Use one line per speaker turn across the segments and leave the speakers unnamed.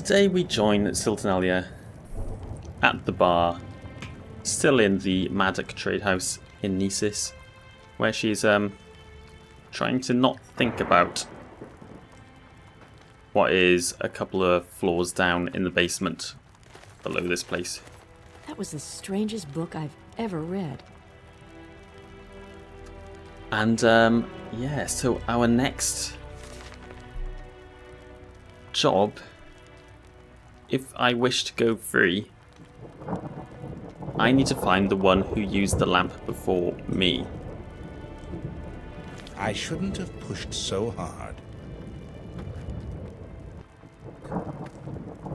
today we join Silternalia at the bar, still in the Maddock trade house in Nesis, where she's trying to not think about what is a couple of floors down in the basement below this place.
That was the strangest book I've ever read.
And yeah, so our next job, if I wish to go free, I need to find the one who used the lamp before me.
I shouldn't have pushed so hard.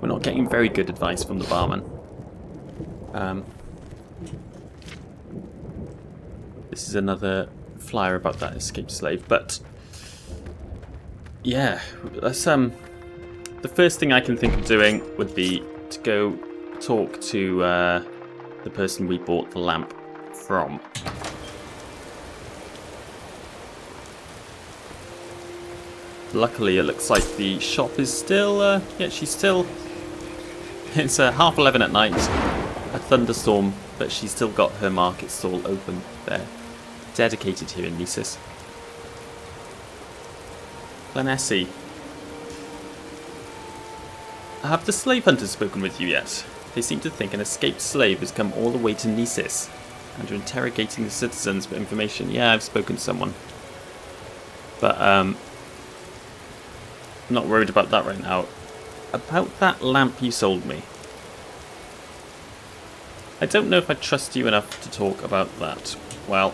We're not getting very good advice from the barman. This is another flyer about that escaped slave, but yeah, that's the first thing I can think of doing would be to go talk to the person we bought the lamp from. Luckily, it looks like the shop is still, yeah, she's still, it's 11:30 at night, a thunderstorm, but she's still got her market stall open there, dedicated here in Nesis. Glenessie. Have the slave hunters spoken with you yet? They seem to think an escaped slave has come all the way to Nesis, and are interrogating the citizens for information. Yeah, I've spoken to someone. But, I'm not worried about that right now. About that lamp you sold me. I don't know if I trust you enough to talk about that. Well,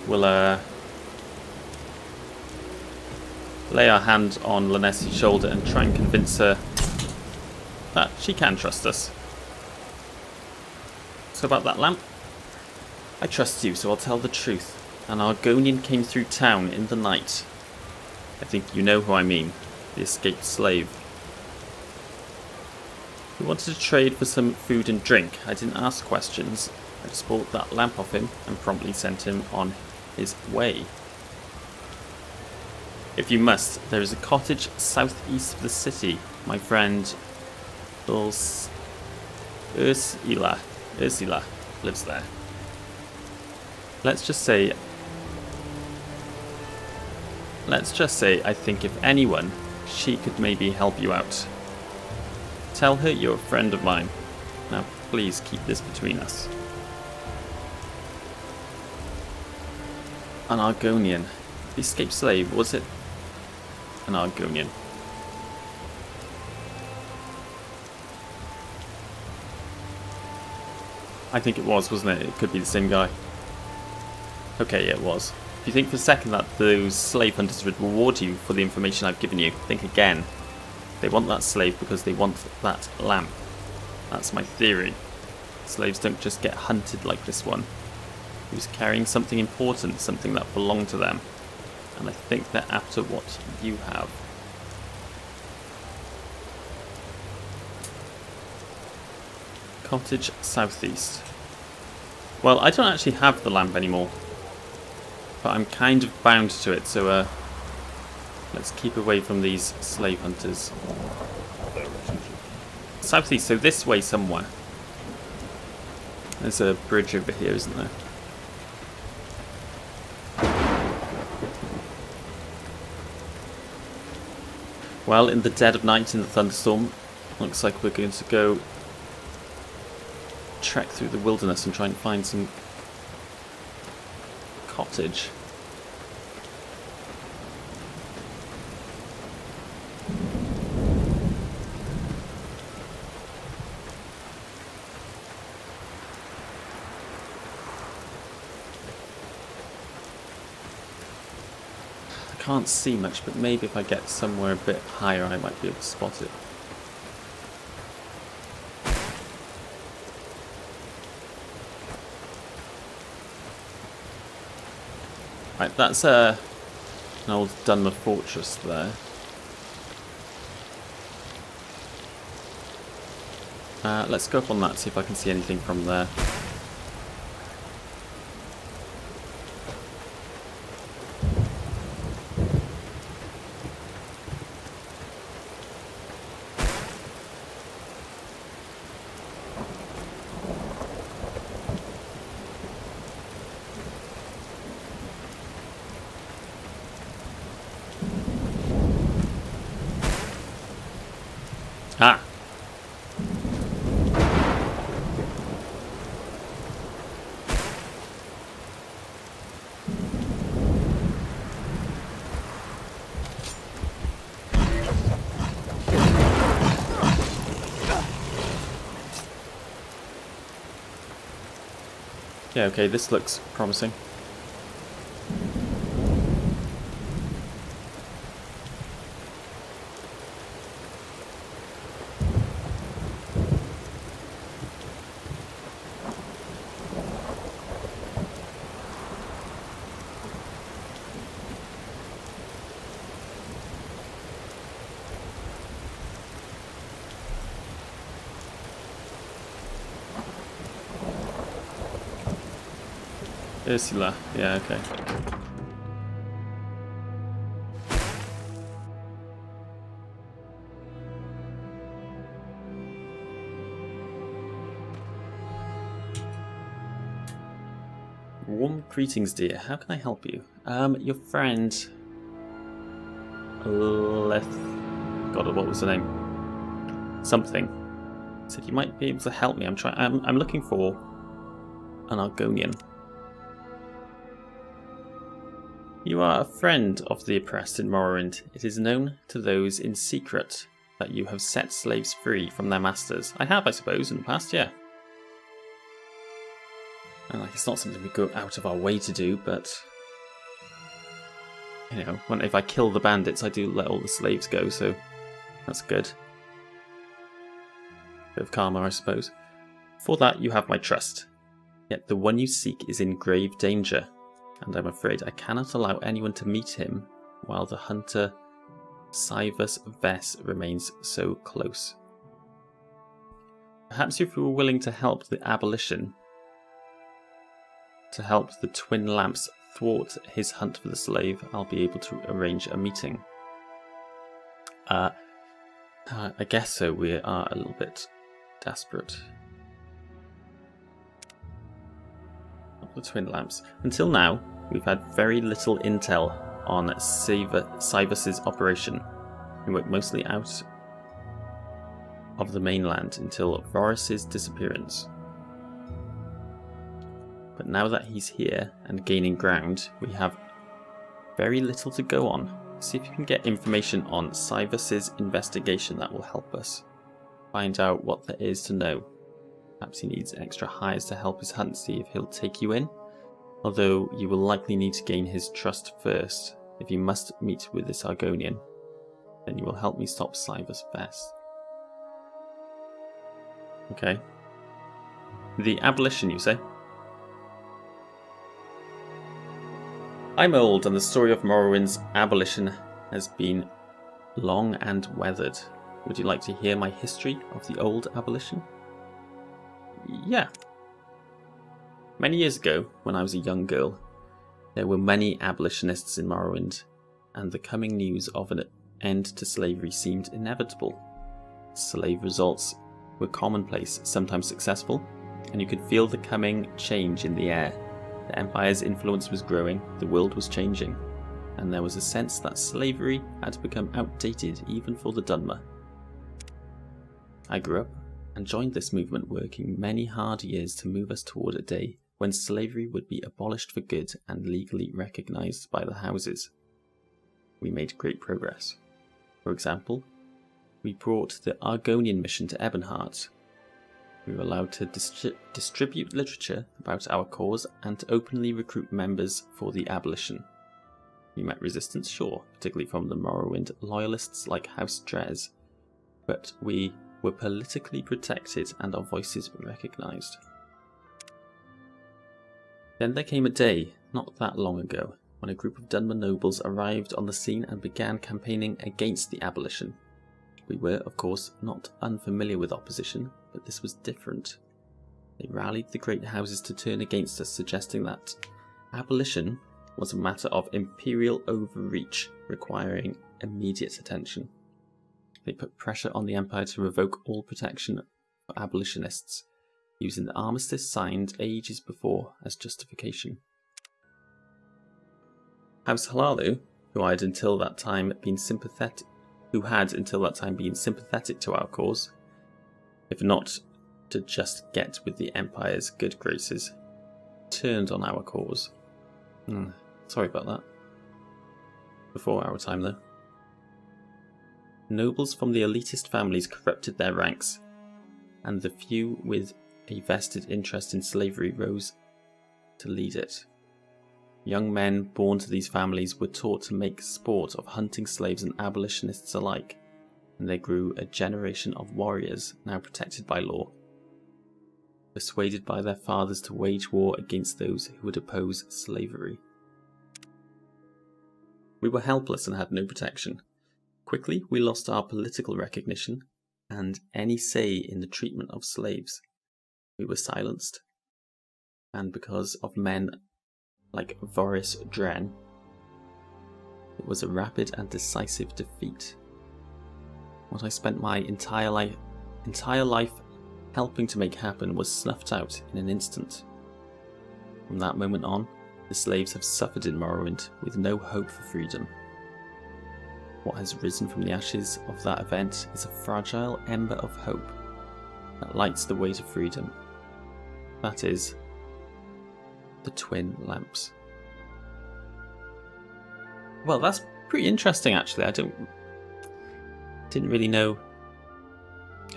we'll lay our hand on Glenessie's shoulder and try and convince her that she can trust us. So about that lamp, I trust you, so I'll tell the truth. An Argonian came through town in the night. I think you know who I mean, the escaped slave. He wanted to trade for some food and drink. I didn't ask questions. I just bought that lamp off him and promptly sent him on his way. If you must, there is a cottage southeast of the city. My friend Ursula lives there. Let's just say I think if anyone, she could maybe help you out. Tell her you're a friend of mine. Now please keep this between us. An Argonian. The escaped slave, was it? An Argonian. I think it was, wasn't it? It could be the same guy. Okay, yeah, it was. If you think for a second that those slave hunters would reward you for the information I've given you, think again. They want that slave because they want that lamp. That's my theory. Slaves don't just get hunted like this one. He was carrying something important, something that belonged to them. And I think they're after what you have. Cottage southeast. Well, I don't actually have the lamp anymore. But I'm kind of bound to it, so let's keep away from these slave hunters. Southeast, so this way somewhere. There's a bridge over here, isn't there? Well, in the dead of night in the thunderstorm, looks like we're going to go trek through the wilderness and try and find some cottage. I can't see much, but maybe if I get somewhere a bit higher I might be able to spot it. Right, that's an old Dunmer fortress there. Let's go up on that, see if I can see anything from there. Yeah, okay, this looks promising. Ursula, yeah, okay. Warm greetings, dear. How can I help you? Your friend... God, what was the name? Something. Said you might be able to help me. I'm looking for an Argonian. You are a friend of the oppressed in Morrowind. It is known to those in secret that you have set slaves free from their masters. I have, I suppose, in the past, yeah. And it's not something we go out of our way to do, but... You know, if I kill the bandits, I do let all the slaves go, so that's good. Bit of karma, I suppose. For that, you have my trust. Yet the one you seek is in grave danger, and I'm afraid I cannot allow anyone to meet him while the hunter Sivus Ves remains so close. Perhaps if you were willing to help the abolition, to help the twin lamps thwart his hunt for the slave, I'll be able to arrange a meeting. I guess so. We are a little bit desperate. The twin lamps. Until now, we've had very little intel on Sivus's operation. We worked mostly out of the mainland until Varus's disappearance. But now that he's here and gaining ground, we have very little to go on. See if you can get information on Sivus's investigation. That will help us find out what there is to know. Perhaps he needs extra hires to help his hunt, see if he'll take you in. Although you will likely need to gain his trust first. If you must meet with this Argonian, then you will help me stop Sivus Ves. Okay. The abolition, you say? I'm old, and the story of Morrowind's abolition has been long and weathered. Would you like to hear my history of the old abolition? Yeah. Many years ago, when I was a young girl, there were many abolitionists in Morrowind, and the coming news of an end to slavery seemed inevitable. Slave results were commonplace, sometimes successful, and you could feel the coming change in the air. The Empire's influence was growing, the world was changing, and there was a sense that slavery had become outdated even for the dwemer. I grew up and joined this movement, working many hard years to move us toward a day when slavery would be abolished for good and legally recognised by the houses. We made great progress. For example, we brought the Argonian mission to Ebonheart. We were allowed to distribute literature about our cause and to openly recruit members for the abolition. We met resistance, sure, particularly from the Morrowind loyalists like House Hlaalu, but we were politically protected and our voices recognised. Then there came a day, not that long ago, when a group of dwemer nobles arrived on the scene and began campaigning against the abolition. We were, of course, not unfamiliar with opposition, but this was different. They rallied the great houses to turn against us, suggesting that abolition was a matter of imperial overreach, requiring immediate attention. They put pressure on the Empire to revoke all protection for abolitionists, using the armistice signed ages before as justification. House Hlaalu, who had until that time been sympathetic to our cause, if not to just get with the Empire's good graces, turned on our cause. Sorry about that. Before our time, though. Nobles from the elitist families corrupted their ranks, and the few with a vested interest in slavery rose to lead it. Young men born to these families were taught to make sport of hunting slaves and abolitionists alike, and they grew a generation of warriors now protected by law, persuaded by their fathers to wage war against those who would oppose slavery. We were helpless and had no protection. Quickly, we lost our political recognition and any say in the treatment of slaves. We were silenced, and because of men like Varys Dren, it was a rapid and decisive defeat. What I spent my entire life helping to make happen was snuffed out in an instant. From that moment on, the slaves have suffered in Morrowind with no hope for freedom. What has risen from the ashes of that event is a fragile ember of hope that lights the way to freedom. That is, the twin lamps. Well, that's pretty interesting, actually. I didn't really know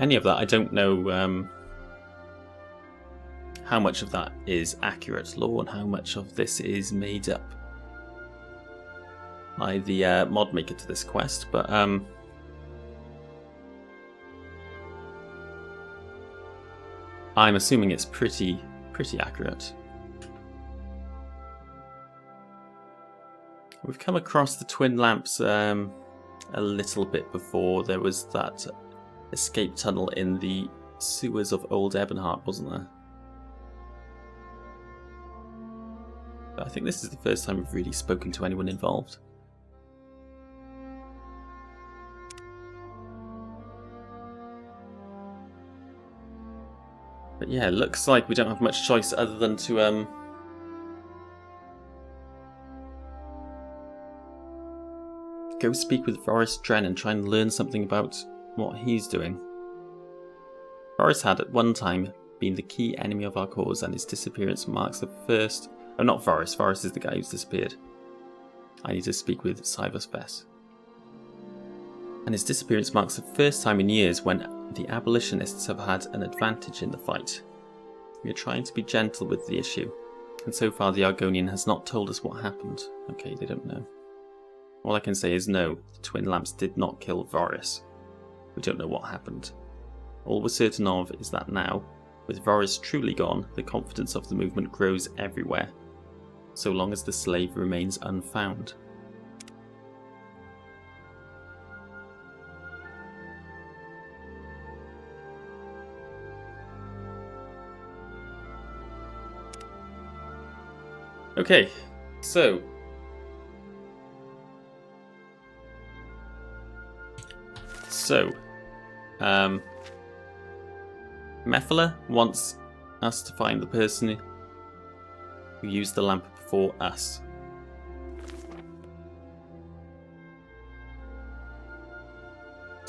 any of that. I don't know how much of that is accurate lore and how much of this is made up by the mod maker to this quest, but I'm assuming it's pretty accurate. We've come across the twin lamps a little bit before. There was that escape tunnel in the sewers of Old Ebonheart, wasn't there? But I think this is the first time we've really spoken to anyone involved. But yeah, it looks like we don't have much choice other than to go speak with Varys Dren and try and learn something about what he's doing. Varys had at one time been the key enemy of our cause, and his disappearance marks the first... Oh, not Varys. Varys is the guy who's disappeared. I need to speak with Sivas Vess. And his disappearance marks the first time in years when the abolitionists have had an advantage in the fight. We are trying to be gentle with the issue, and so far the Argonian has not told us what happened. Okay, they don't know. All I can say is no, the twin lamps did not kill Varys. We don't know what happened. All we're certain of is that now, with Varys truly gone, the confidence of the movement grows everywhere, so long as the slave remains unfound. Okay, so Mephala wants us to find the person who used the lamp before us.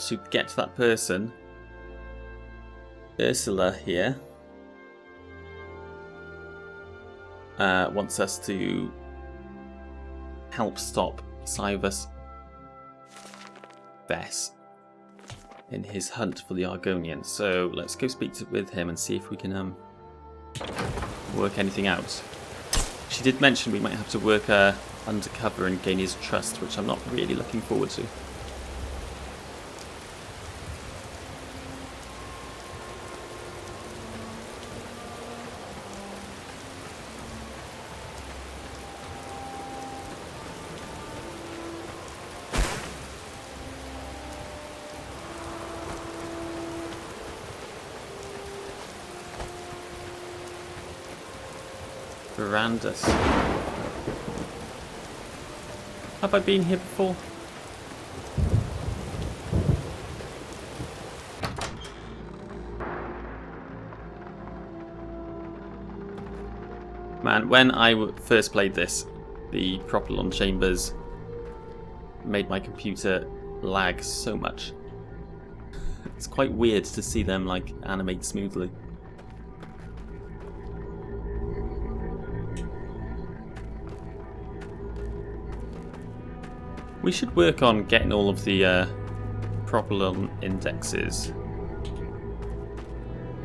To get to that person, Ursula here wants us to help stop Sivas Vess in his hunt for the Argonian. So let's go speak with him and see if we can work anything out. She did mention we might have to work undercover and gain his trust, which I'm not really looking forward to. Verandus. Have I been here before? Man, when I first played this, the propulsion chambers made my computer lag so much. It's quite weird to see them like animate smoothly. We should work on getting all of the propulsion indexes.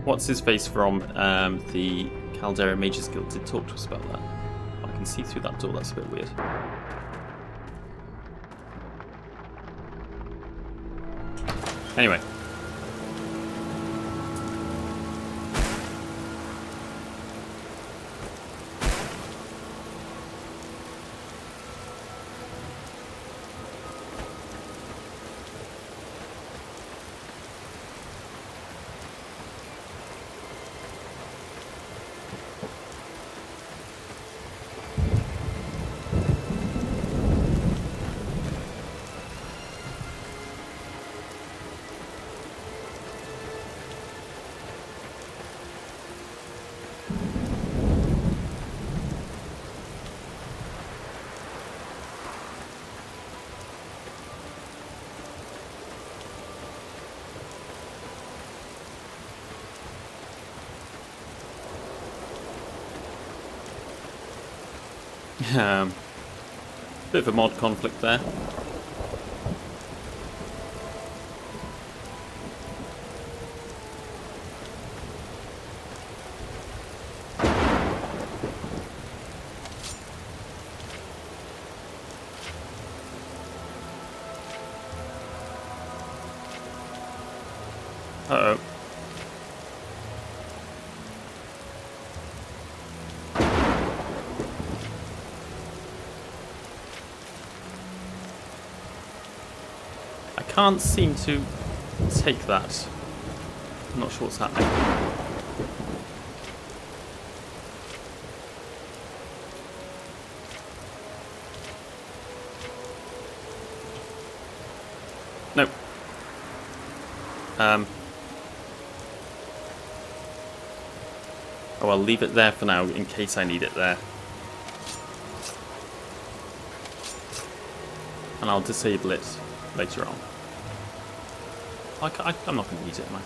What's his face from the Caldera Mages Guild did talk to us about that. I can see through that door, that's a bit weird. Anyway. Bit of a mod conflict there. Uh-oh. I can't seem to take that. I'm not sure what's happening. Nope. Oh, I'll leave it there for now in case I need it there. And I'll disable it later on. I'm not going to use it, am I?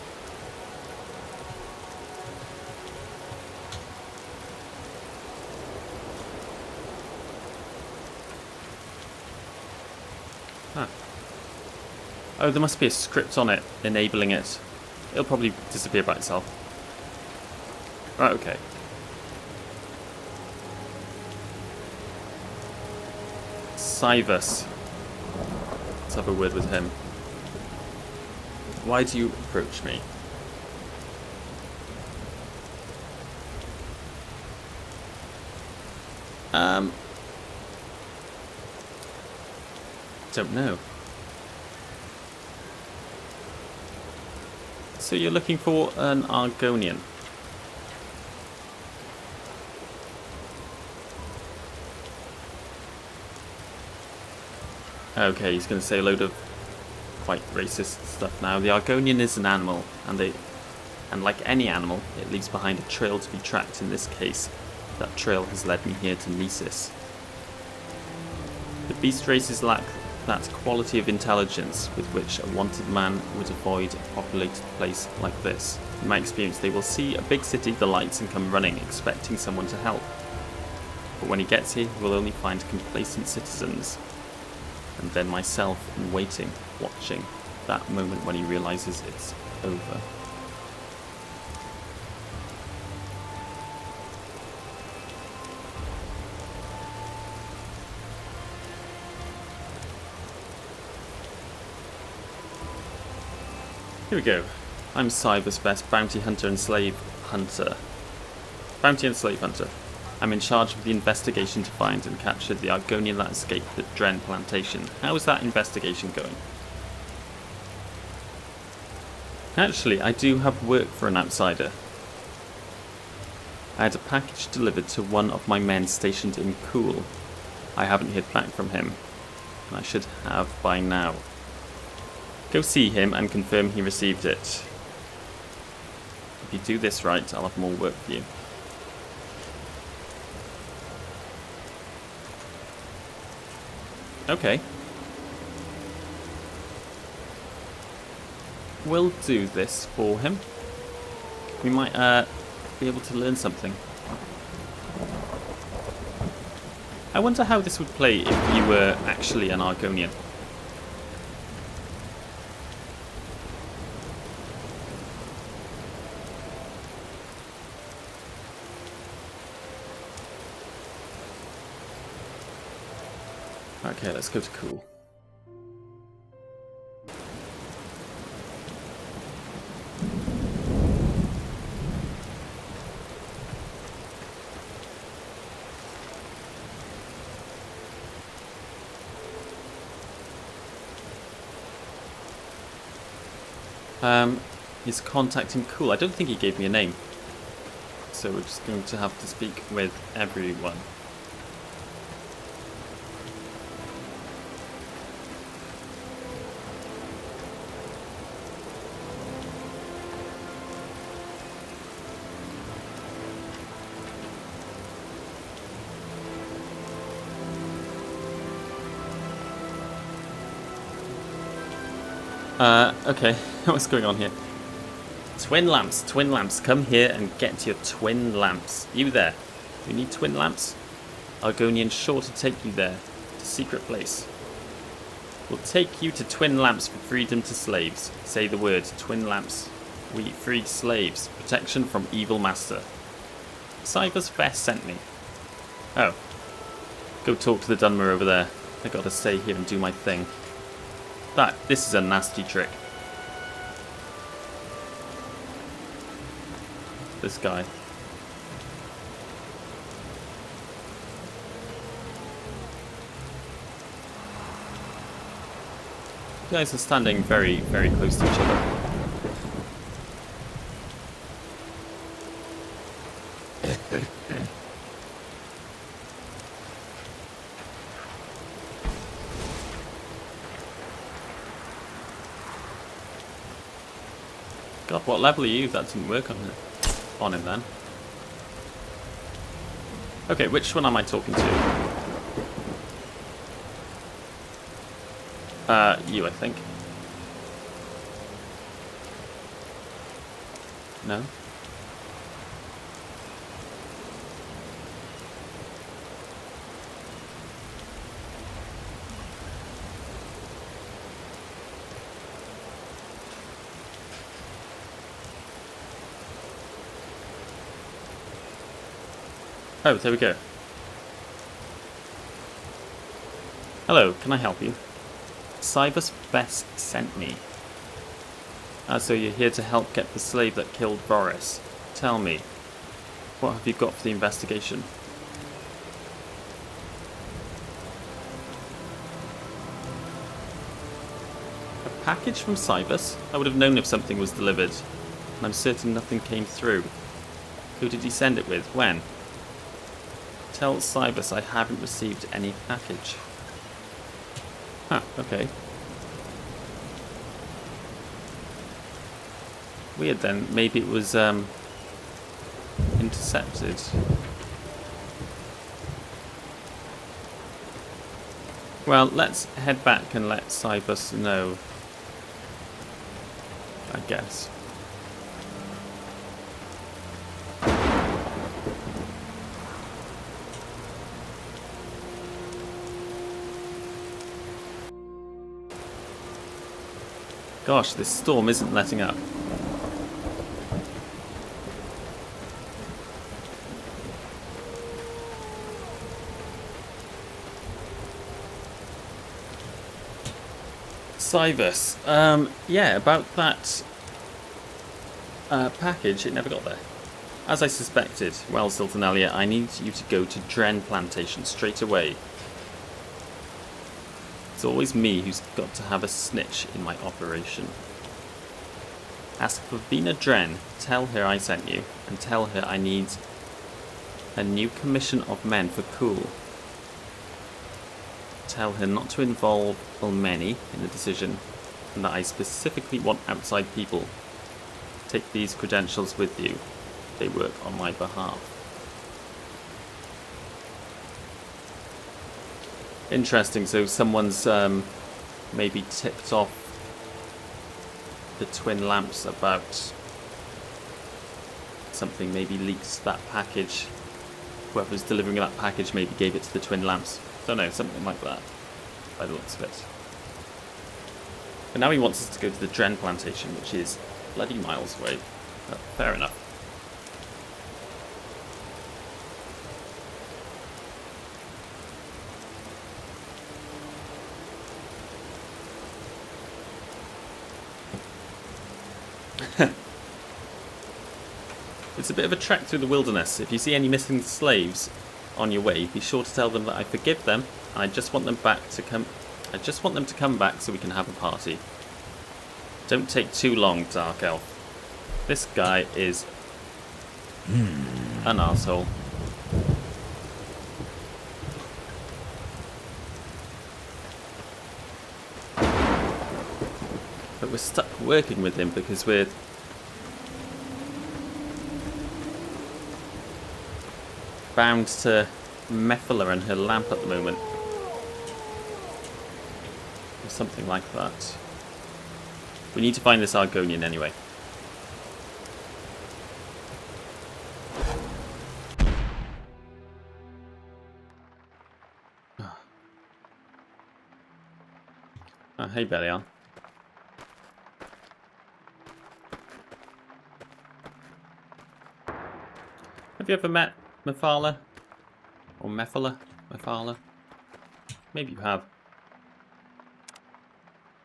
Huh. Oh, there must be a script on it enabling it. It'll probably disappear by itself. Right, okay. Cybus. Let's have a word with him. Why do you approach me? Don't know. So you're looking for an Argonian? Okay, he's going to say a load of quite racist stuff now. The Argonian is an animal, and like any animal, it leaves behind a trail to be tracked. In this case, that trail has led me here to Nesis. The beast races lack that quality of intelligence with which a wanted man would avoid a populated place like this. In my experience, they will see a big city, the lights, and come running, expecting someone to help. But when he gets here, he will only find complacent citizens, and then myself in waiting, watching that moment when he realizes it's over. Here we go. I'm Cybus Best, bounty hunter and slave hunter. Bounty and slave hunter. I'm in charge of the investigation to find and capture the Argonian that escaped the Dren plantation. How is that investigation going? Actually, I do have work for an outsider. I had a package delivered to one of my men stationed in Kuhl. I haven't heard back from him, and I should have by now. Go see him and confirm he received it. If you do this right, I'll have more work for you. Okay. We'll do this for him. We might be able to learn something. I wonder how this would play if you were actually an Argonian. Okay, let's go to cool. He's contacting cool. I don't think he gave me a name. So we're just going to have to speak with everyone. Okay, what's going on here? Twin lamps, come here and get your twin lamps. You there? Do you need twin lamps? Argonian's sure to take you there, to secret place. We'll take you to twin lamps for freedom to slaves. Say the word, twin lamps. We free slaves. Protection from evil master. Cyber's Fest sent me. Oh. Go talk to the dwemer over there. I gotta stay here and do my thing. This is a nasty trick. This guy. You guys are standing very, very close to each other. God, what level are you? That didn't work on him then. Okay, which one am I talking to? You, I think. No? Oh, there we go. Hello, can I help you? Cyber's Best sent me. So you're here to help get the slave that killed Boris. Tell me, what have you got for the investigation? A package from Cybus? I would have known if something was delivered. And I'm certain nothing came through. Who did he send it with? When? Tell Cybus I haven't received any package. Huh, okay. Weird then. Maybe it was intercepted. Well, let's head back and let Cybus know, I guess. Gosh, this storm isn't letting up. Cybus, yeah, about that package, it never got there. As I suspected, well, Siltonalia, I need you to go to Dren Plantation straight away. It's always me who's got to have a snitch in my operation. Ask for Vina Dren, tell her I sent you, and tell her I need a new commission of men for Cool. Tell her not to involve Ulmeni in the decision, and that I specifically want outside people. Take these credentials with you. They work on my behalf. Interesting, so someone's maybe tipped off the twin lamps about something, maybe leaked that package. Whoever's delivering that package maybe gave it to the twin lamps. Don't know, something like that, by the looks of it. But now he wants us to go to the Dren Plantation, which is bloody miles away. But fair enough. It's a bit of a trek through the wilderness. If you see any missing slaves on your way, be sure to tell them that I forgive them. And I just want them back to come. I just want them to come back so we can have a party. Don't take too long, Dark Elf. This guy is an arsehole. But we're stuck working with him because we're bound to Mephala and her lamp at the moment. Or something like that. We need to find this Argonian anyway. Oh, hey Belial. Have you ever met Mephala? Or Mephala? Mephala? Maybe you have.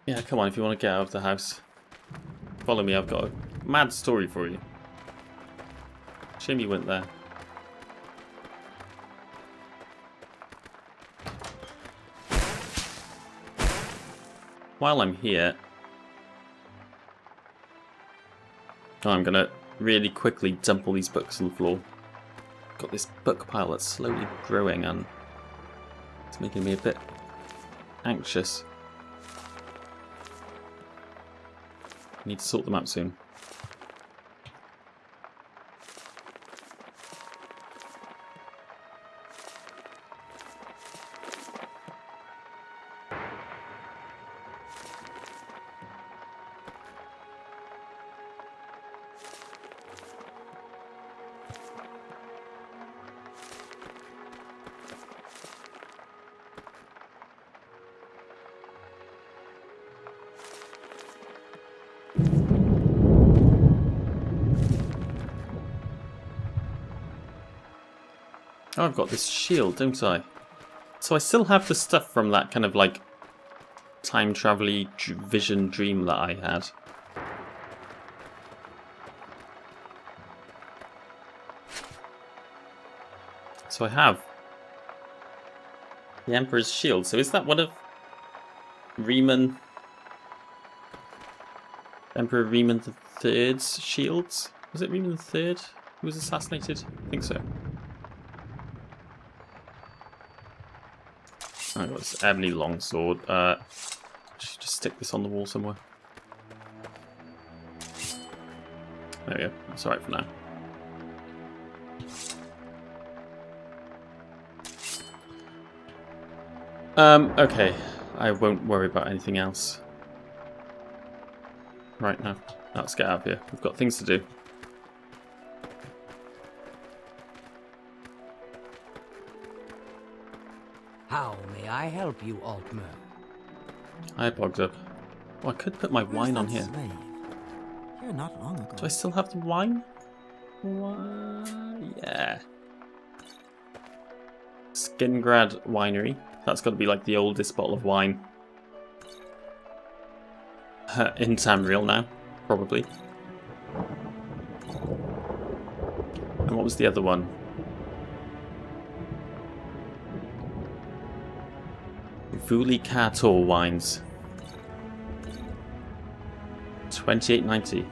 Yeah, come on if you want to get out of the house. Follow me, I've got a mad story for you. Shame you went there. While I'm here, I'm going to really quickly dump all these books on the floor. Got this book pile that's slowly growing and it's making me a bit anxious. I need to sort them out soon. Oh, I've got this shield, don't I? So I still have the stuff from that kind of like time travel-y vision dream that I had. So I have the Emperor's shield. So is that one of Riemann, Emperor Riemann III's shields? Was it Riemann III who was assassinated? I think so. I've got this ebony longsword. Should just stick this on the wall somewhere. There we go. That's alright for now. Okay. I won't worry about anything else. Right now. Let's get out of here. We've got things to do.
How may I help you, Altmer?
I bogged up. Oh, I could put my wine on here.
Slave? Here not long ago.
Do I still have the wine? Yeah. Skingrad Winery. That's got to be like the oldest bottle of wine in Tamriel now, probably. And what was the other one? Vuli Kator wines. 28.90.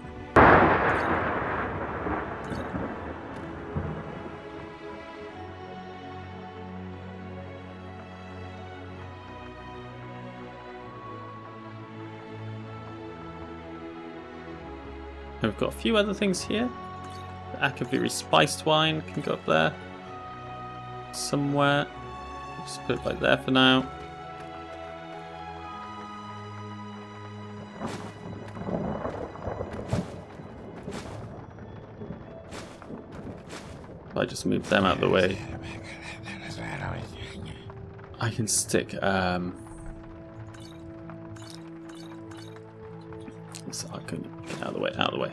And we've got a few other things here. The Akaviri spiced wine can go up there somewhere. Just put it right there for now. If I just move them out of the way, I can stick this Argonian out of the way, out of the way.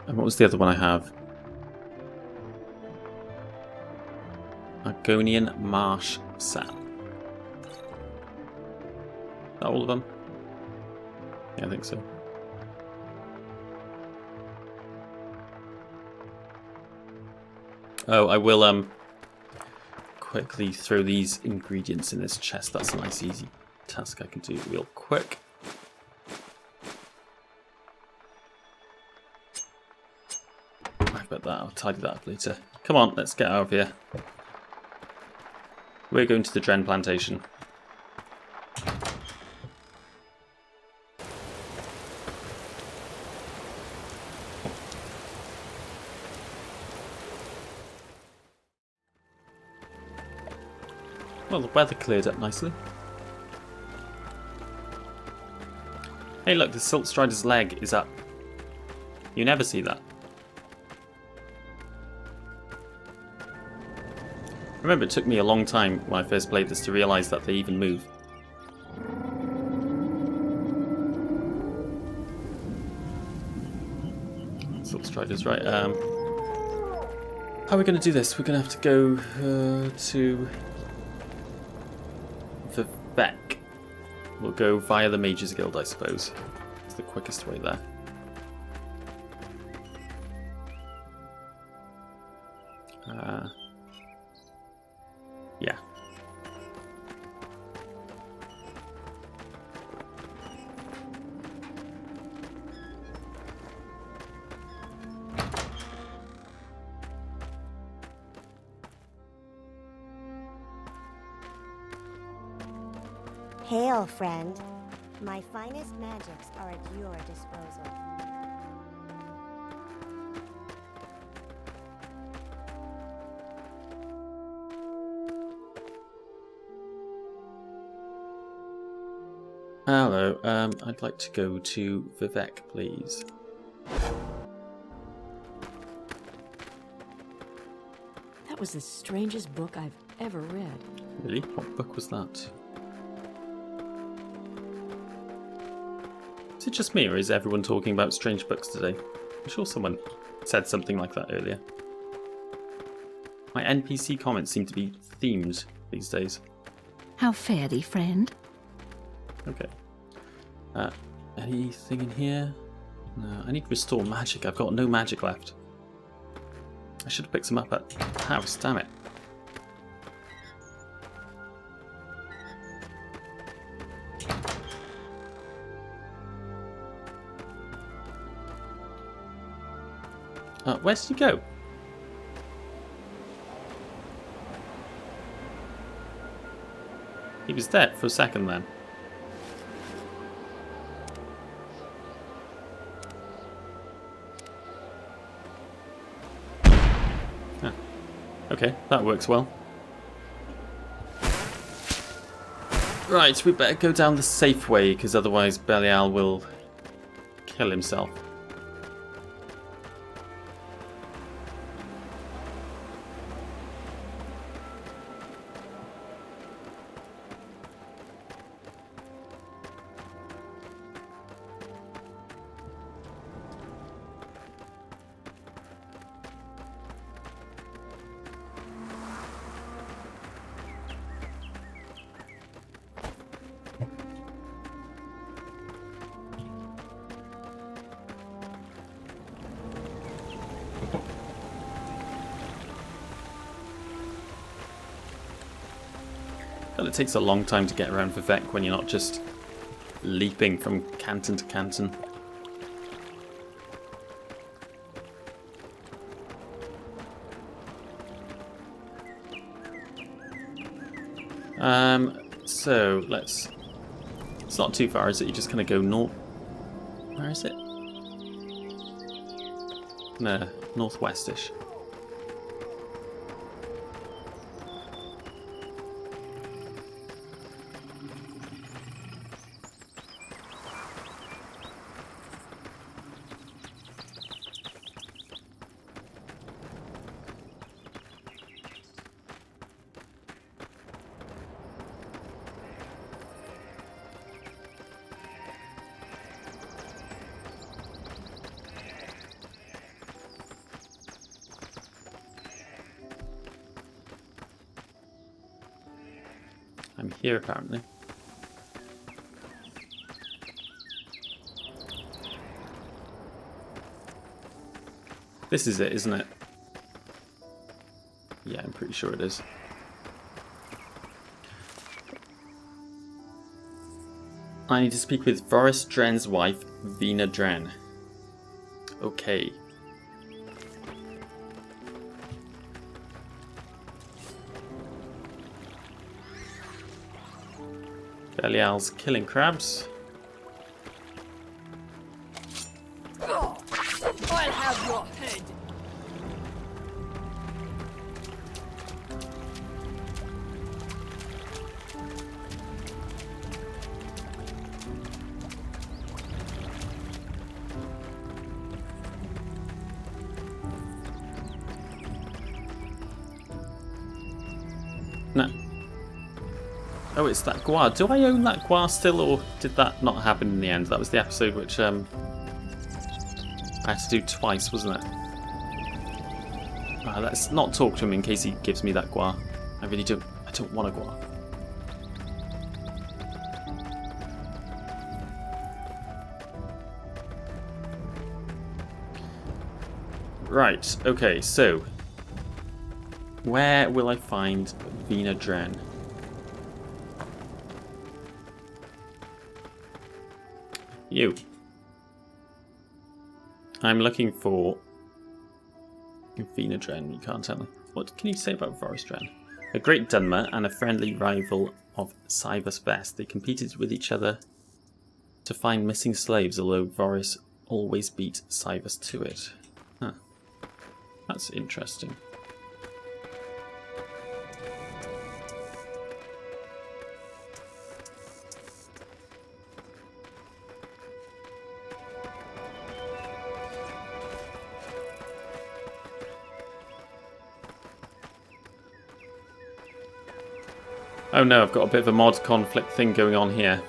And what was the other one I have? Argonian marsh sap. that all of them? Yeah, I think so. Oh, I will quickly throw these ingredients in this chest. That's a nice easy task I can do real quick. I bet that I'll tidy that up later. Come on, let's get out of here. We're going to the Dren plantation. Well, the weather cleared up nicely. Hey look, the Silt Strider's leg is up. You never see that. Remember, it took me a long time when I first played this to realise that they even move. Silt Strider's right. How are we going to do this? We're going to have to go to Vivec. We'll go via the Mages Guild, I suppose. It's the quickest way there. Yeah.
Hail, friend. My finest magics are at your disposal.
Hello, I'd like to go to Vivec, please.
That was the strangest book I've ever read.
Really? What book was that? Is it just me, or is everyone talking about strange books today? I'm sure someone said something like that earlier. My NPC comments seem to be themed these days.
How fare thee, friend?
Okay. Anything in here? No, I need to restore magic. I've got no magic left. I should have picked some up at the house, damn it. Where did he go? He was dead for a second then. Ah. Okay, that works well. Right, we better go down the safe way, because otherwise Belial will kill himself. It takes a long time to get around Vivec when you're not just leaping from canton to canton. So let's... It's not too far, is it? You're just gonna go north... Where is it? No, northwestish. I'm here apparently. This is it, isn't it? Yeah, I'm pretty sure it is. I need to speak with Varys Dren's wife, Vina Dren. Okay. Belial's killing crabs.
I'll have your head.
No. Oh, it's that Gua. Do I own that Gua still, or did that not happen in the end? That was the episode which I had to do twice, wasn't it? Let's not talk to him in case he gives me that Gua. I really don't. I don't want a Gua. Right. Okay. So, where will I find Vina Dren? You. I'm looking for Vina Dren. You can't tell me. What can you say about Varys Dren? A great dwemer and a friendly rival of Cybus Best. They competed with each other to find missing slaves, although Varys always beat Cybus to it. Huh. That's interesting. Oh no, I've got a bit of a mod conflict thing going on here.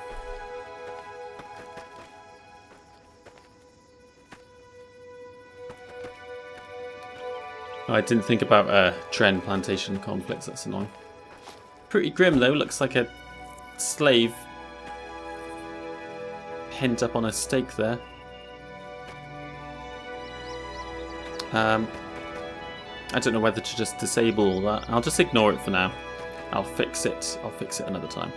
Oh, I didn't think about Dren plantation conflicts, that's annoying. Pretty grim though, looks like a slave pinned up on a stake there. I don't know whether to just disable all that. I'll just ignore it for now. I'll fix it another time.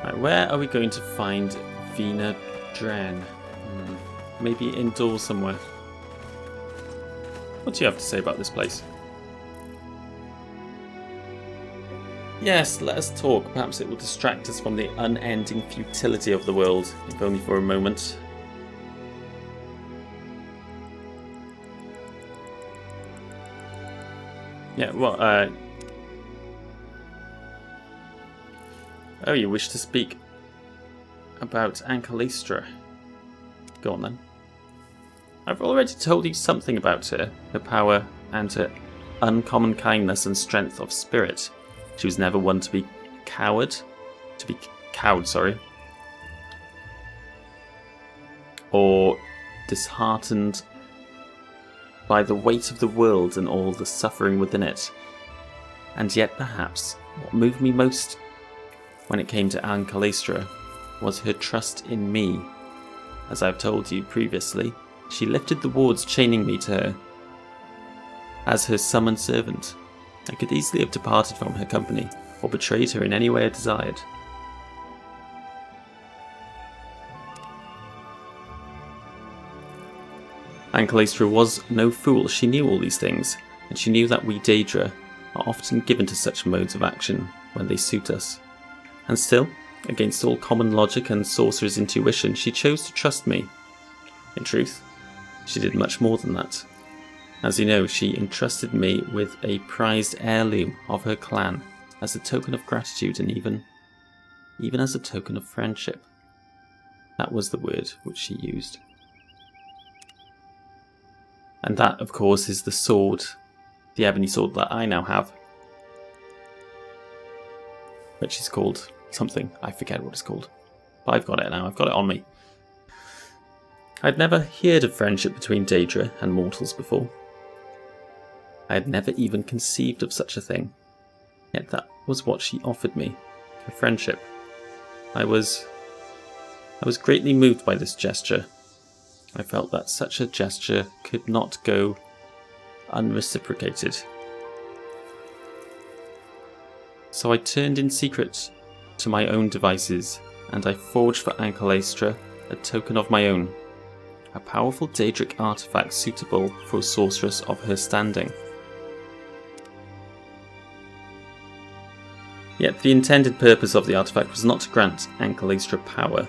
Right, where are we going to find Vina Dren? Maybe indoors somewhere. What do you have to say about this place? Yes, let us talk. Perhaps it will distract us from the unending futility of the world, if only for a moment. Yeah, what, Oh, you wish to speak about Ancalistra. Go on then. I've already told you something about her power, and her uncommon kindness and strength of spirit. She was never one to be cowed, or disheartened by the weight of the world and all the suffering within it. And yet perhaps what moved me most when it came to Ancalistra was her trust in me. As I've told you previously, she lifted the wards chaining me to her as her summoned servant. I could easily have departed from her company or betrayed her in any way I desired. Ancalistra was no fool. She knew all these things, and she knew that we Daedra are often given to such modes of action when they suit us. And still, against all common logic and sorcerer's intuition, she chose to trust me. In truth, she did much more than that. As you know, she entrusted me with a prized heirloom of her clan as a token of gratitude, and even as a token of friendship. That was the word which she used. And that, of course, is the sword, the ebony sword that I now have. Which is called something. I forget what it's called. But I've got it now. I've got it on me. I'd never heard of friendship between Daedra and mortals before. I had never even conceived of such a thing. Yet that was what she offered me. Her friendship. I was I was greatly moved by this gesture. I felt that such a gesture could not go unreciprocated. So I turned in secret to my own devices, and I forged for Ancalaistra a token of my own, a powerful Daedric artifact suitable for a sorceress of her standing. Yet the intended purpose of the artifact was not to grant Ancalaistra power.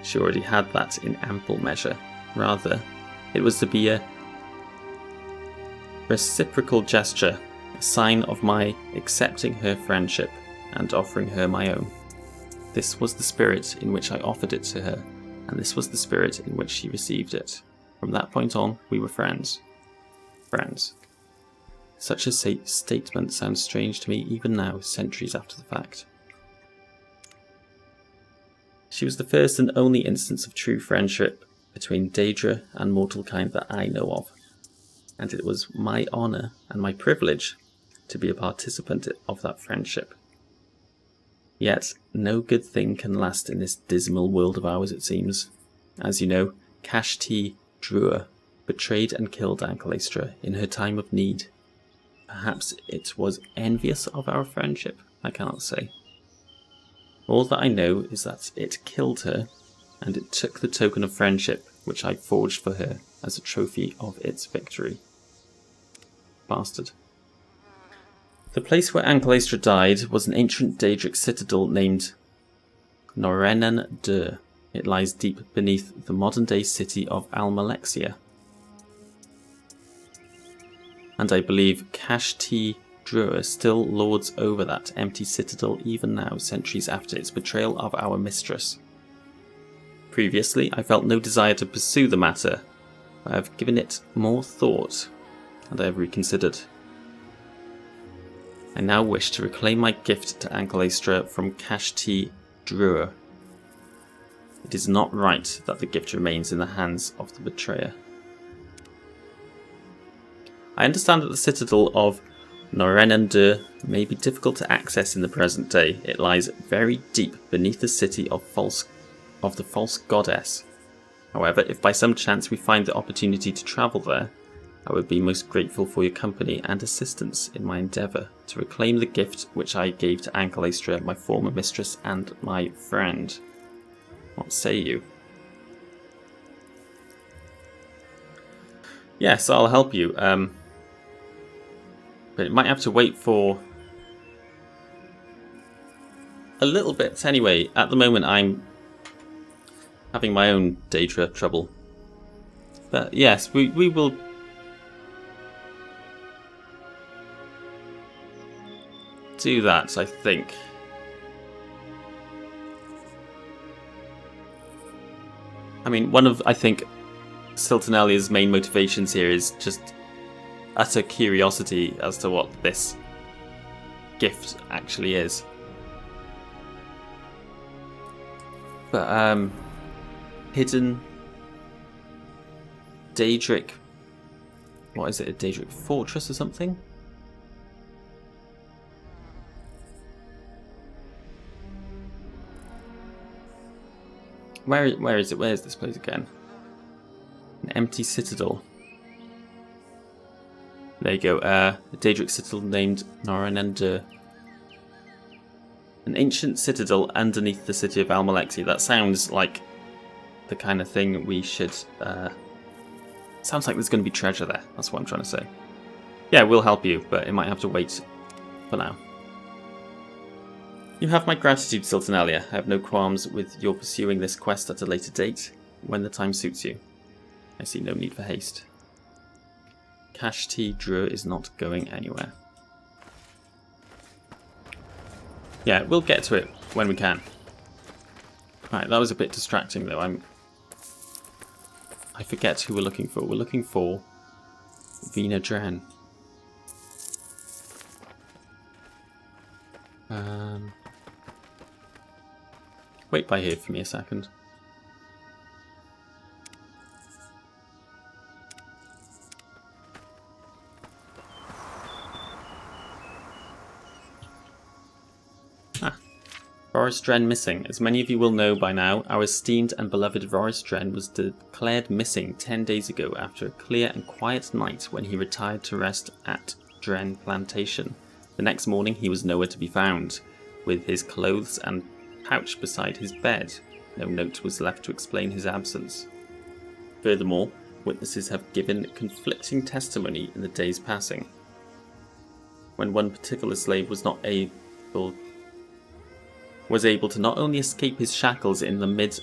She already had that in ample measure. Rather, it was to be a reciprocal gesture, a sign of my accepting her friendship and offering her my own. This was the spirit in which I offered it to her, and this was the spirit in which she received it. From that point on, we were friends. Friends. Such a statement sounds strange to me even now, centuries after the fact. She was the first and only instance of true friendship between Daedra and mortal kind that I know of, and it was my honour and my privilege to be a participant of that friendship. Yet, no good thing can last in this dismal world of ours, it seems. As you know, Kashti Drua betrayed and killed Ancalaistra in her time of need. Perhaps it was envious of our friendship, I cannot say. All that I know is that it killed her, and it took the token of friendship which I forged for her as a trophy of its victory. Bastard. The place where Ancalaistra died was an ancient Daedric citadel named Norenan Dur. It lies deep beneath the modern-day city of Almalexia. And I believe Kashti Drua still lords over that empty citadel even now, centuries after its betrayal of our mistress. Previously, I felt no desire to pursue the matter. I have given it more thought, and I have reconsidered. I now wish to reclaim my gift to Ancalaistra from Kashti Drua. It is not right that the gift remains in the hands of the betrayer. I understand that the citadel of Norenandur may be difficult to access in the present day. It lies very deep beneath the city of the false goddess. However, if by some chance we find the opportunity to travel there, I would be most grateful for your company and assistance in my endeavour to reclaim the gift which I gave to Ancalaistra, my former mistress and my friend. What say you? Yes, I'll help you. But it might have to wait for a little bit anyway. At the moment I'm having my own Daedra trouble. But yes, we will do that, I think. I mean, one of, I think, Siltanelia's main motivations here is just utter curiosity as to what this gift actually is. But, hidden Daedric, what is it, a Daedric fortress or something? Where is it? Where is this place again? An empty citadel. There you go, a Daedric citadel named Norenandur. An ancient citadel underneath the city of Almalexia. That sounds like the kind of thing we should... sounds like there's going to be treasure there, that's what I'm trying to say. Yeah, we'll help you, but it might have to wait for now. You have my gratitude, Siltanelia. I have no qualms with your pursuing this quest at a later date, when the time suits you. I see no need for haste. Kashti Drua is not going anywhere. Yeah, we'll get to it when we can. Right, that was a bit distracting though. I forget who we're looking for. We're looking for Vvardenfell. Wait by here for me a second. Vvardenfell missing. As many of you will know by now, our esteemed and beloved Vvardenfell was declared missing 10 days ago after a clear and quiet night when he retired to rest at Dren Plantation. The next morning he was nowhere to be found, with his clothes and pouch beside his bed. No note was left to explain his absence. Furthermore, witnesses have given conflicting testimony in the days passing. When one particular slave was able to not only escape his shackles in the mid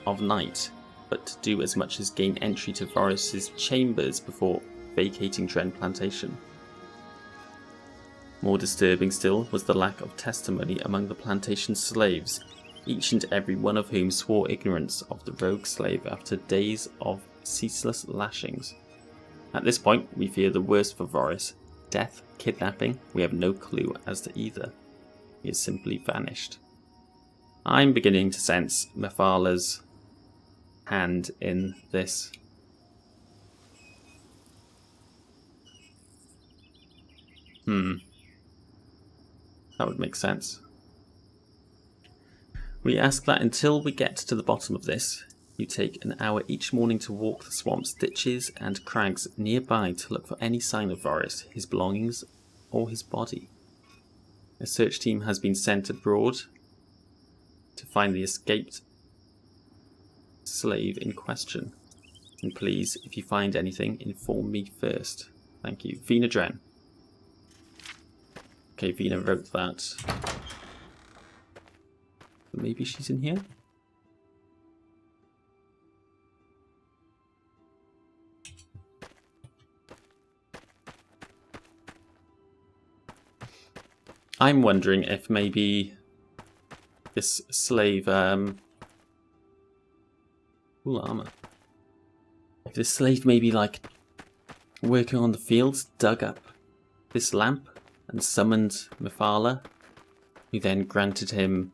of night, but to do as much as gain entry to Varus's chambers before vacating Dren Plantation. More disturbing still was the lack of testimony among the plantation slaves, each and every one of whom swore ignorance of the rogue slave after days of ceaseless lashings. At this point, we fear the worst for Varus. Death, kidnapping, we have no clue as to either. He has simply vanished. I'm beginning to sense Mephalah's hand in this. That would make sense. We ask that until we get to the bottom of this, you take an hour each morning to walk the swamps, ditches and crags nearby to look for any sign of Varus, his belongings or his body. A search team has been sent abroad to find the escaped slave in question. And please, if you find anything, inform me first. Thank you. Vina Dren. Okay, Vina wrote that. Maybe she's in here? I'm wondering if maybe this slave, cool armor. If this slave maybe like working on the fields dug up this lamp and summoned Mephalah, who then granted him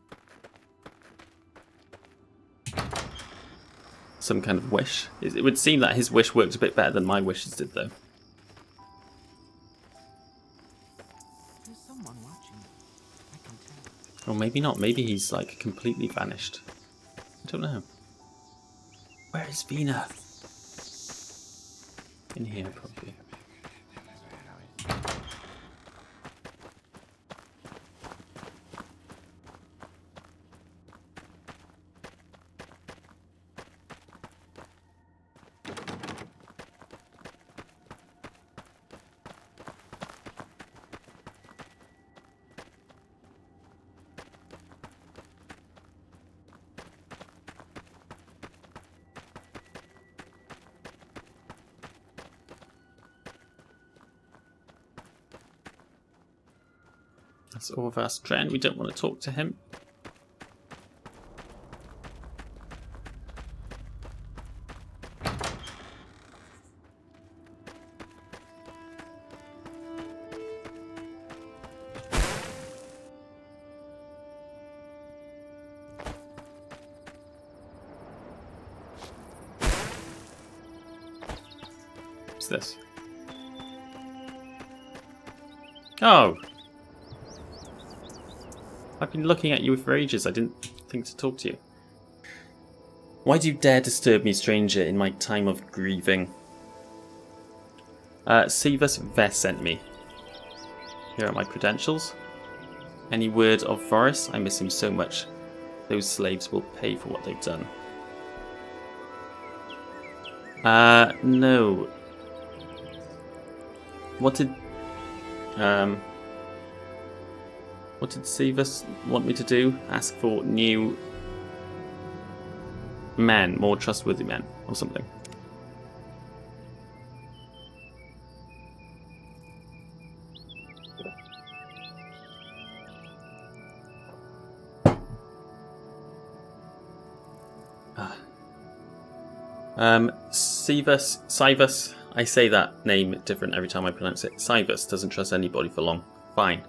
some kind of wish. It would seem that his wish worked a bit better than my wishes did, though.
There's someone watching. I can tell.
Or maybe not. Maybe he's like completely vanished. I don't know. Where is Vina? In here, probably. That's Overhaul. We don't want to talk to him. What's this? Oh! I've been looking at you for ages. I didn't think to talk to you. Why do you dare disturb me, stranger, in my time of grieving? Sivas Vess sent me. Here are my credentials. Any word of Varus? I miss him so much. Those slaves will pay for what they've done. No. What did Sivas want me to do? Ask for new men, more trustworthy men, or something. Sivas, I say that name different every time I pronounce it. Sivas doesn't trust anybody for long. Fine.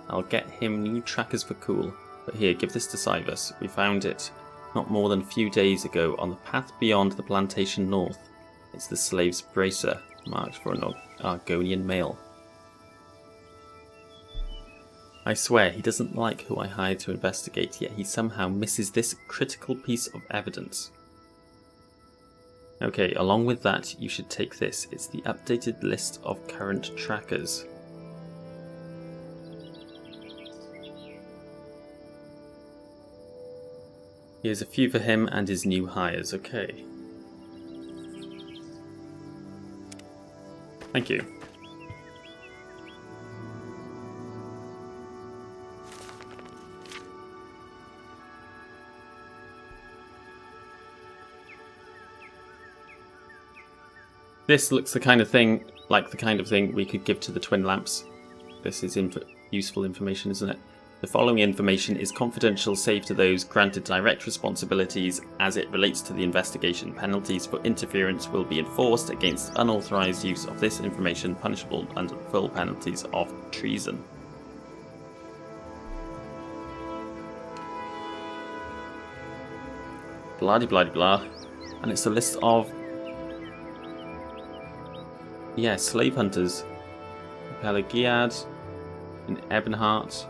I'll get him new trackers for cool. But here, give this to Sivas. We found it not more than a few days ago on the path beyond the plantation north. It's the slave's bracer, marked for an Argonian male. I swear he doesn't like who I hired to investigate, yet he somehow misses this critical piece of evidence. Okay, along with that, you should take this. It's the updated list of current trackers. Here's a few for him and his new hires. Okay. Thank you. This looks the kind of thing, we could give to the twin lamps. This is useful information, isn't it? The following information is confidential save to those granted direct responsibilities as it relates to the investigation. Penalties for interference will be enforced against unauthorized use of this information, punishable under the full penalties of treason. Blah-de-blah-de-blah. And it's a list of... yeah, slave hunters. Pelagiad, and Ebonheart,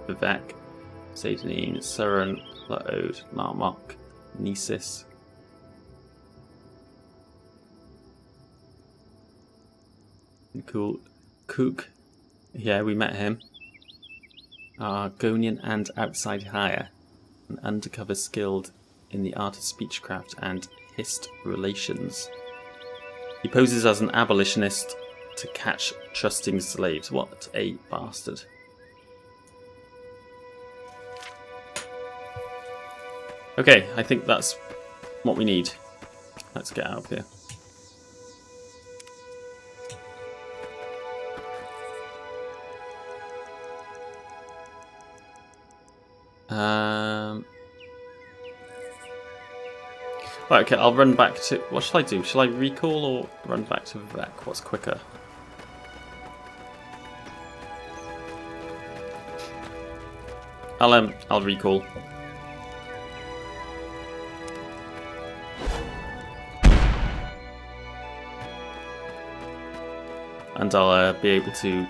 Vivek, Satanine, Suren, Laod, Marmok, Nesis. Cool. Kook. Yeah, we met him. Argonian and outside hire. An undercover skilled in the art of speechcraft and hist relations. He poses as an abolitionist to catch trusting slaves. What a bastard. Okay, I think that's what we need. Let's get out of here. Right, okay, I'll run back to... what shall I do? Shall I recall or run back to Vivek? What's quicker? I'll recall. And I'll be able to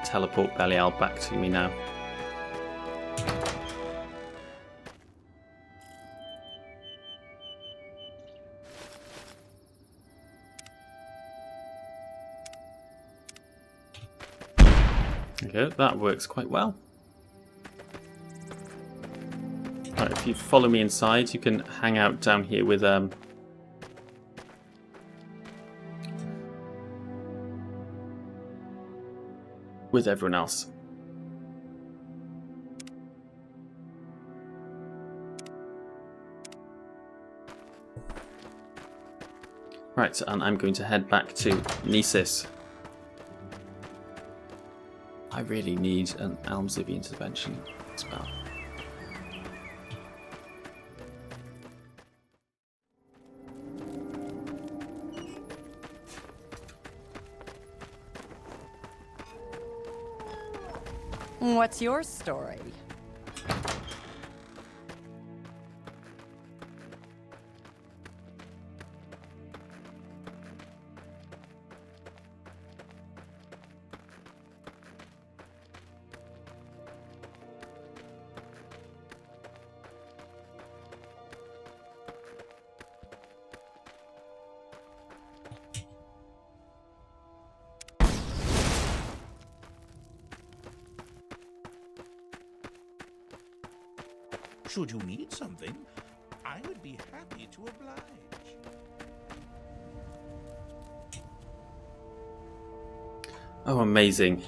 teleport Belial back to me now. There we go, that works quite well. Right, if you follow me inside, you can hang out down here with everyone else. Right, and I'm going to head back to Nesis. I really need an Almsivy intervention spell.
What's your story?
Should you need something, I would be happy to oblige.
Oh, amazing.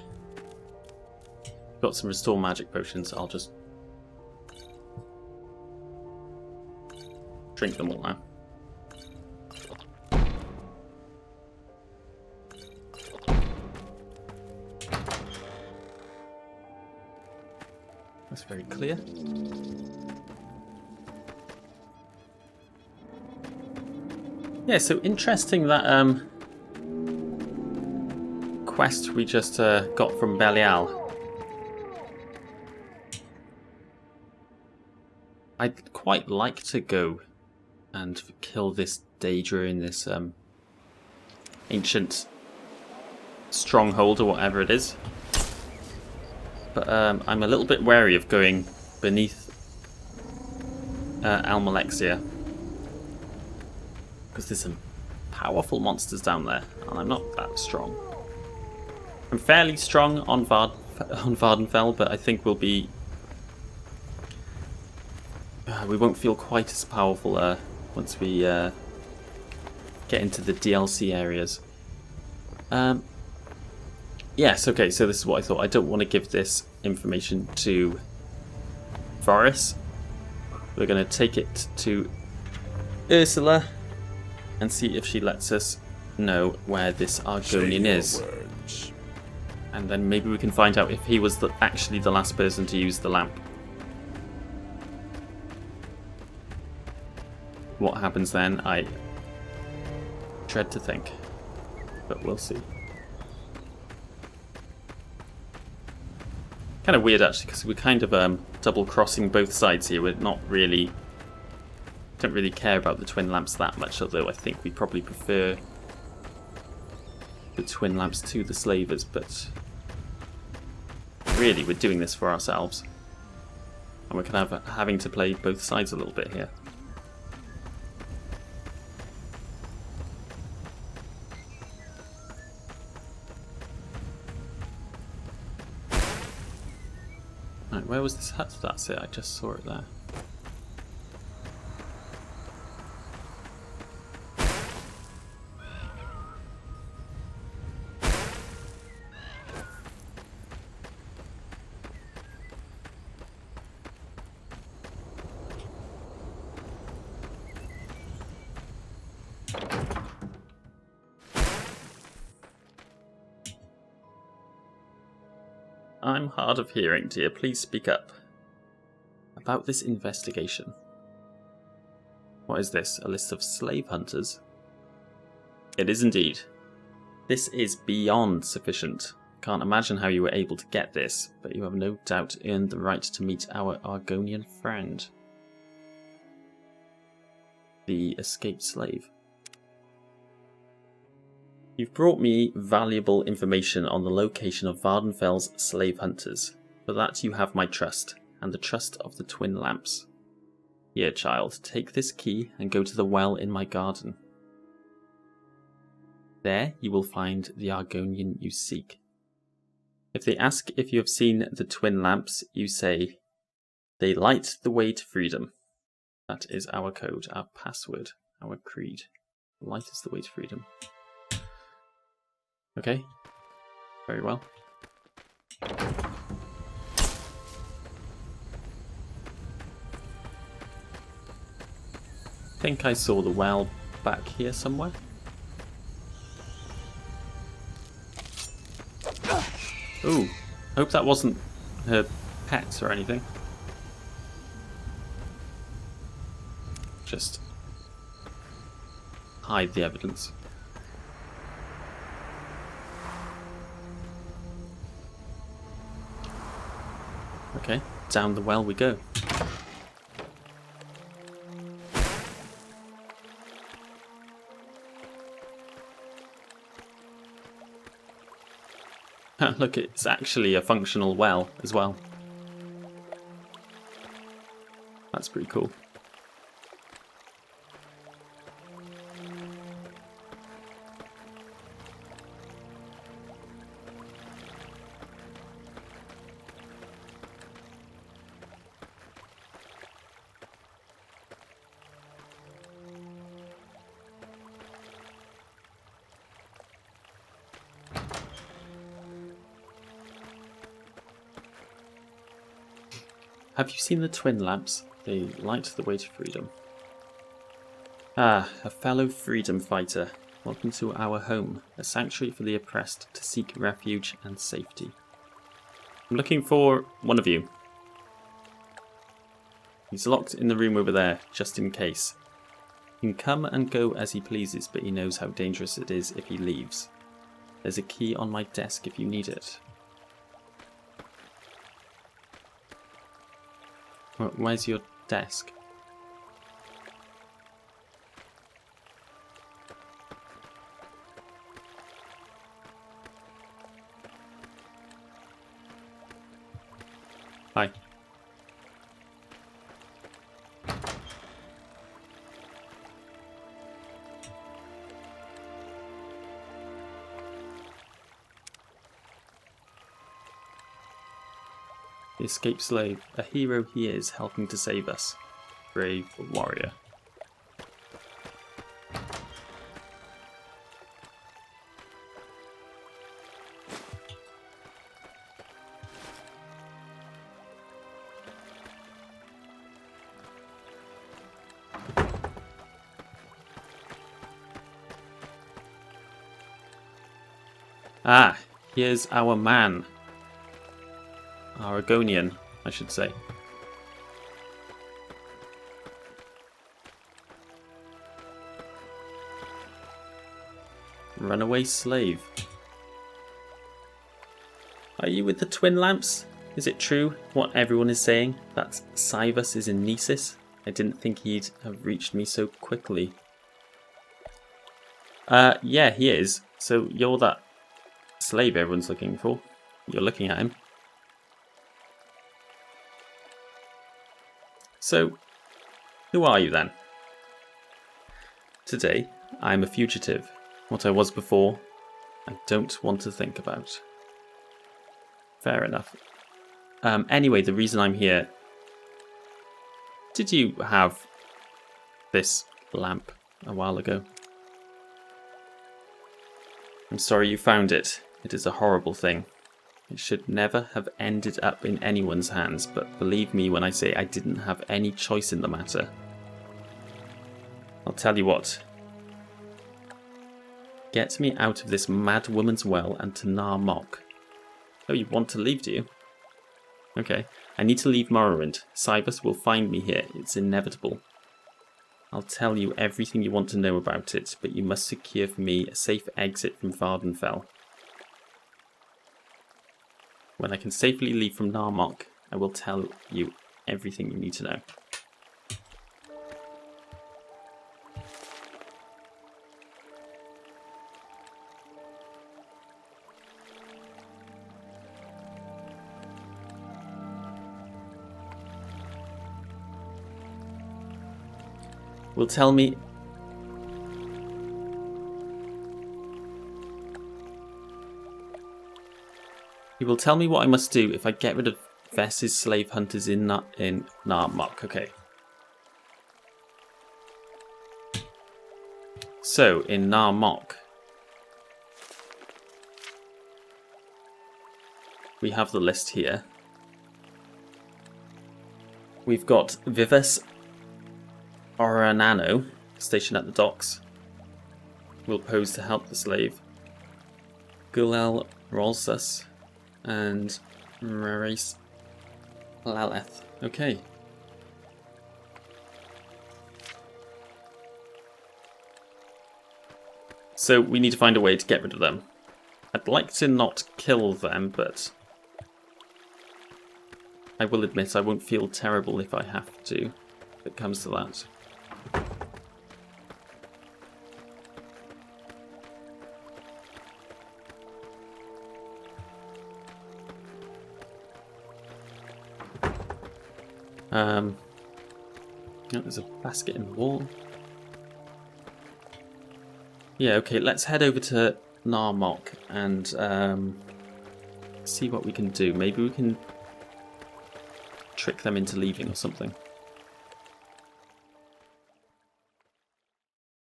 Got some restore magic potions. I'll just drink them all now. That's very clear. Yeah, so interesting that quest we just got from Belial. I'd quite like to go and kill this Daedra in this ancient stronghold or whatever it is. But I'm a little bit wary of going beneath Almalexia. Because there's some powerful monsters down there, and I'm not that strong. I'm fairly strong on Vvardenfell, but I think we'll be... we won't feel quite as powerful once we get into the DLC areas. Yes, okay, so this is what I thought. I don't want to give this information to Varys. We're going to take it to Ursula and see if she lets us know where this Argonian is. And then maybe we can find out if he was actually the last person to use the lamp. What happens then, I dread to think. But we'll see. Kind of weird actually, because we're kind of double crossing both sides here. We're not really... don't really care about the twin lamps that much, although I think we probably prefer the twin lamps to the slavers, but really we're doing this for ourselves. And we're kind of having to play both sides a little bit here. Right, where was this hut? That's it, I just saw it there. I'm hard of hearing, dear. Please speak up. About this investigation. What is this? A list of slave hunters? It is indeed. This is beyond sufficient. Can't imagine how you were able to get this, but you have no doubt earned the right to meet our Argonian friend. The escaped slave. You've brought me valuable information on the location of Vvardenfell's slave hunters. For that you have my trust, and the trust of the twin lamps. Here, child, take this key and go to the well in my garden. There you will find the Argonian you seek. If they ask if you have seen the twin lamps, you say, "They light the way to freedom." That is our code, our password, our creed. Light is the way to freedom. Okay, very well. I think I saw the well back here somewhere. Ooh, hope that wasn't her pets or anything. Just hide the evidence. Okay, down the well we go. Look, it's actually a functional well as well. That's pretty cool. Have you seen the twin lamps? They light the way to freedom. Ah, a fellow freedom fighter. Welcome to our home, a sanctuary for the oppressed to seek refuge and safety. I'm looking for one of you. He's locked in the room over there, just in case. He can come and go as he pleases, but he knows how dangerous it is if he leaves. There's a key on my desk if you need it. Where's your desk? Hi. The escaped slave. A hero he is, helping to save us. Brave warrior. Ah, here's our man. Argonian, I should say. Runaway slave. Are you with the twin lamps? Is it true what everyone is saying? That Cybus is in Nesis? I didn't think he'd have reached me so quickly. Yeah, he is. So you're that slave everyone's looking for. You're looking at him. So, who are you then? Today, I'm a fugitive. What I was before, I don't want to think about. Fair enough. Anyway, the reason I'm here... Did you have this lamp a while ago? I'm sorry you found it. It is a horrible thing. It should never have ended up in anyone's hands, but believe me when I say I didn't have any choice in the matter. I'll tell you what. Get me out of this mad woman's well and to Nar Mok. Oh, you want to leave, do you? Okay. I need to leave Morrowind. Cybus will find me here. It's inevitable. I'll tell you everything you want to know about it, but you must secure for me a safe exit from Vvardenfell. When I can safely leave from Nar Mok, I will tell you everything you need to know. Will tell me... He will tell me what I must do if I get rid of Vess's slave hunters in Nar Mok. Okay. So, in Nar Mok, we have the list here. We've got Vives Oranano, stationed at the docks, will pose to help the slave. Gulel Rolsus and Maris Laleth. Okay. So we need to find a way to get rid of them. I'd like to not kill them, but I will admit I won't feel terrible if I have to, if it comes to that. Oh, there's a basket in the wall. Yeah, okay, let's head over to Nar Mok and see what we can do. Maybe we can trick them into leaving or something.